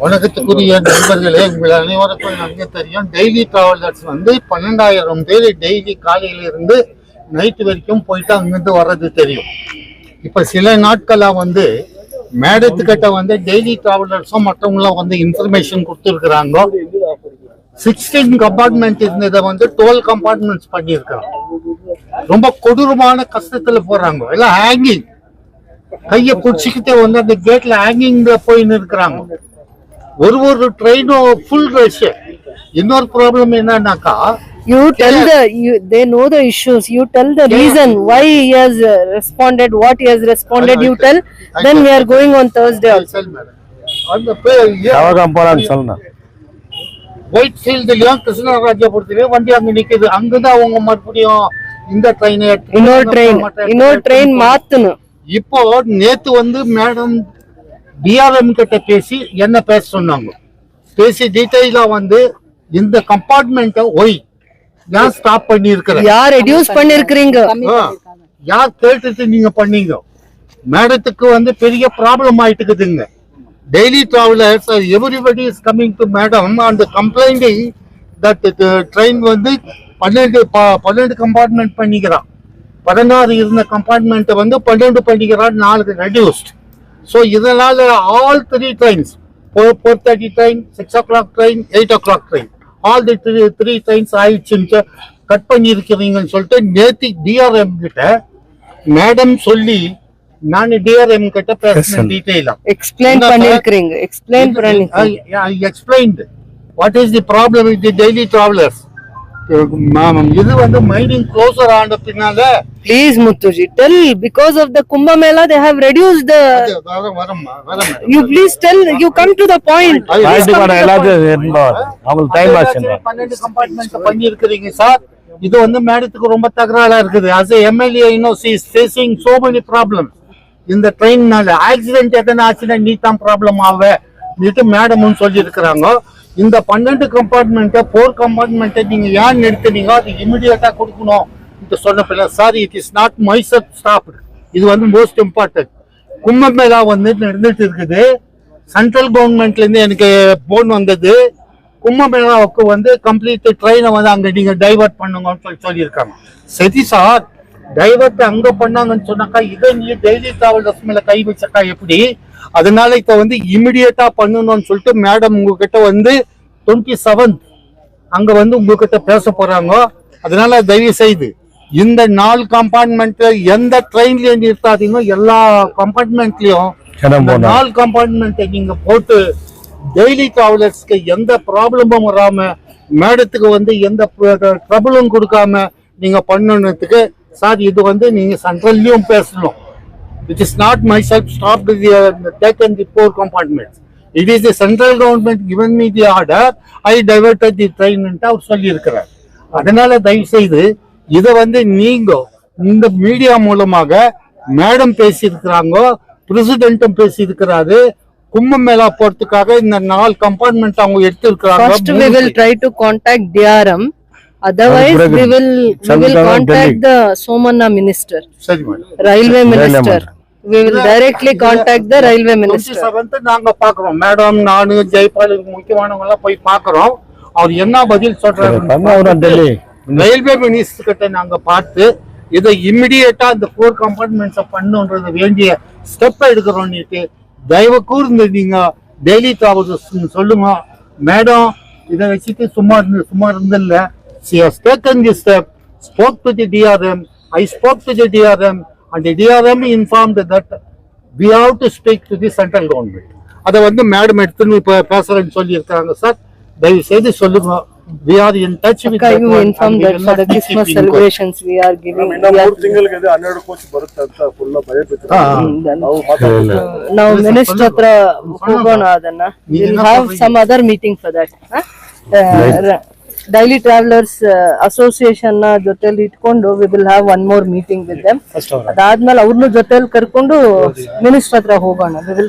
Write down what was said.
வணக்கத்துக்குரிய நண்பர்களே, உங்கள் அனைவருக்கும் நன்கு தெரியும். டெய்லி டிராவலர்ஸ் வந்து 12,000 பேர் டெய்லி காலையில இருந்து நைட்டு வரைக்கும் போயிட்டு அங்கிருந்து வர்றது தெரியும். இப்ப சில நாட்களா வந்து மேடத்துக்கிட்ட வந்து டெய்லி டிராவலர்ஸும் மற்றவங்களும் வந்து இன்ஃபர்மேஷன் கொடுத்துருக்குறாங்க. 16 கம்பார்ட்மெண்ட் இருந்ததை வந்து 12 கம்பார்ட்மெண்ட்ஸ் பண்ணியிருக்காங்க. ரொம்ப கொடூரமான கஷ்டத்துல போறாங்க. எல்லாம் ஹேங்கிங், கையை பிடிச்சிக்கிட்டே வந்து அந்த கேட்ல ஹேங்கிங்ல போயின்னு இருக்கிறாங்க. ஒரு ட்ரெயினும் ஃபுல் ரஷ். இன்னொரு ப்ராப்ளம் என்னன்னாக்கா, you tell they know the issues, you tell the reason why he has responded, what he has responded, you tell, then we are going on Thursday also. ஒயிட் ஃபீல்ட்லயும் கிருஷ்ணராஜபுரத்துலயும் வண்டி அங்க நிக்குது. அங்கதான் அவங்க மறுபடியும் இந்த ட்ரெயின் இன்னொரு ட்ரெயின் மாத்தணும். இப்போ நேத்து வந்து மேடம் டிஆர்எம் கிட்ட பேசி என்ன பேச சொன்னாங்க. பேசி டீடைலா வந்து இந்த கம்பார்ட்மெண்ட்டை யார் ஸ்டாப் பண்ணி இருக்கிற, யார் ரெடியூஸ் பண்ணிருக்கீங்க, யார் கேட்டுட்டு நீங்க பண்ணீங்க. மேடத்துக்கு வந்து பெரிய ப்ராப்ளம் ஆயிட்டுக்குதுங்க. Daily travellers everybody is coming to madam and complaining that train வந்து 12 கம்பார்ட்மெண்ட் பண்ணிக்கிறான். 16 இருந்த கம்பார்ட்மெண்ட் வந்து 12 பண்ணிக்கிறான், 4 ரெடியூஸ்ட். ஸோ இதனால all 3 trains, 4:30 train, 6 o'clock train, 8 o'clock train, all the 3 trains ஆயிடுச்சுன்னு கட் பண்ணி இருக்கிறீங்கன்னு சொல்லிட்டு நேத்தி டிஆர்எம் கிட்ட மேடம் சொல்லி நான் டிஆர்எம் கிட்ட பேசினேன். டீடைலா எக்ஸ்பிளைன் பண்ணிருக்கீங்க. Explained what is the problem with the daily travellers. இது வந்து மைனிங் க்ளோசர் ஆன பின்னால please Muthuji tell, because of the Kumbh Mela they have reduced the you please tell, you come to the point. 12 compartment பண்ணி இருக்கீங்க sir. இது வந்து மேடத்துக்கு ரொம்ப தகராறா இருக்குது. as a MLA you know she is facing so many problems இந்த ட்ரெயின்னால. Accident எதனா ஆச்சுன்னா நீ தான் ப்ராப்ளம் ஆவே நீட்டு மேடம்னு சொல்லி இருக்கிறாங்க. இந்த 12 கம்பார்ட்மெண்ட்டை 4 கம்பார்ட்மெண்ட்டை நீங்க ஏன் நிறுத்தினீங்க, அது இமிடியேட்டா கொடுக்கணும் சொன்ன பிள்ளை. Sorry, it is not my stop. இது வந்து மோஸ்ட் இம்பார்ட்டன்ட். கும்பமேளா வந்து நடந்துட்டு இருக்குது. சென்ட்ரல் கவர்மெண்ட்ல இருந்து எனக்கு போன் வந்தது. கும்பமேளாவுக்கு வந்து கம்ப்ளீட் ட்ரெயினை வந்து அங்க நீங்க டைவர்ட் பண்ணுங்கன்னு சொல்லியிருக்காங்க. சரி சார், டைவர்ட் அங்க பண்ணாங்கன்னு சொன்னாக்கா இதை நீ டெய்லி டிராவலர்ஸ் மேல கை வச்சக்கா எப்படி? அதனால இப்ப வந்து இமிடியேட்டா பண்ணணும்னு சொல்லிட்டு மேடம் உங்ககிட்ட வந்து 27 அங்க வந்து உங்ககிட்ட பேச போறாங்க. அதனால தயவு செய்து இந்த 4 கம்பார்ட்மெண்ட்ல எந்த ட்ரெயின்லயும் நிறுத்தாதீங்க. எல்லா கம்பார்ட்மெண்ட்லயும் 4 கம்பார்ட்மெண்ட் நீங்க போட்டு டெய்லி டிராவலர்ஸ்க்கு எந்த ப்ராப்ளமும் வராம, மேடத்துக்கு வந்து எந்த ட்ரபிளும் கொடுக்காம நீங்க பண்ணணுத்துக்கு சார். இது வந்து நீங்க சென்ட்ரல்லயும் பேசணும். It is not myself stopped taken the 4 compartments. It is the central government given me the order. I diverted the train என்று அவர் சொல்லி இருக்கிறார். அதனால தயவு செய்து இதை வந்து நீங்க இந்த மீடியா மூலமாக மேடம் பேசி இருக்கிறாங்க, பிரசிடென்ட்டும் பேசி இருக்கிறாரு. கும்பமேளா போறதுக்காக இந்த 4 கம்பார்ட்மெண்ட் அவங்க எடுத்து இருக்கிறாங்க. First we will try to contact DRM. Otherwise we will contact the Somanna minister, railway minister. We will directly contact the railway minister. 27th நாங்க பாக்குறோம். மேடம், நானு, ஜெயபால் முக்கியமானவங்க எல்லாம் போய் பாக்குறோம். அவர் என்ன பதில் சொல்றாரு ரயில்வே மினிஸ்டர் கிட்ட நாங்க பார்த்து இதை இமிடியேட்டா இந்த 4 கம்பார்ட்மெண்ட்ஸை பண்ணுன்றது வேண்டிய ஸ்டெப் எடுக்கிறோம். தயவு கூர்ந்து நீங்க டெய்லி டிராவலர்ஸ் சொல்லுங்க. மேடம் இதை வச்சுட்டு சும்மா இருந்தில்ல. She has taken this step, spoke to the DRM. I spoke to the DRM and the DRM informed that we have to speak to the central government. அதை வந்து மேடம் எடுத்துன்னு இப்ப பேசுறேன்னு சொல்லி இருக்காங்க. சார் தயவு செய்து சொல்லுங்க. We are in touch with that. You inform that for the Christmas celebrations we are giving. Now minister hatra hogona adanna. We will have some other meeting for that. Daily Travelers Association na joteli itkondo we will have one more meeting with them. Adadmele ಅವ್ರನ್ನು ಜೊತೆಲಿ ಕರ್ಕೊಂಡು minister ಹತ್ರ ಹೋಗೋಣ. We will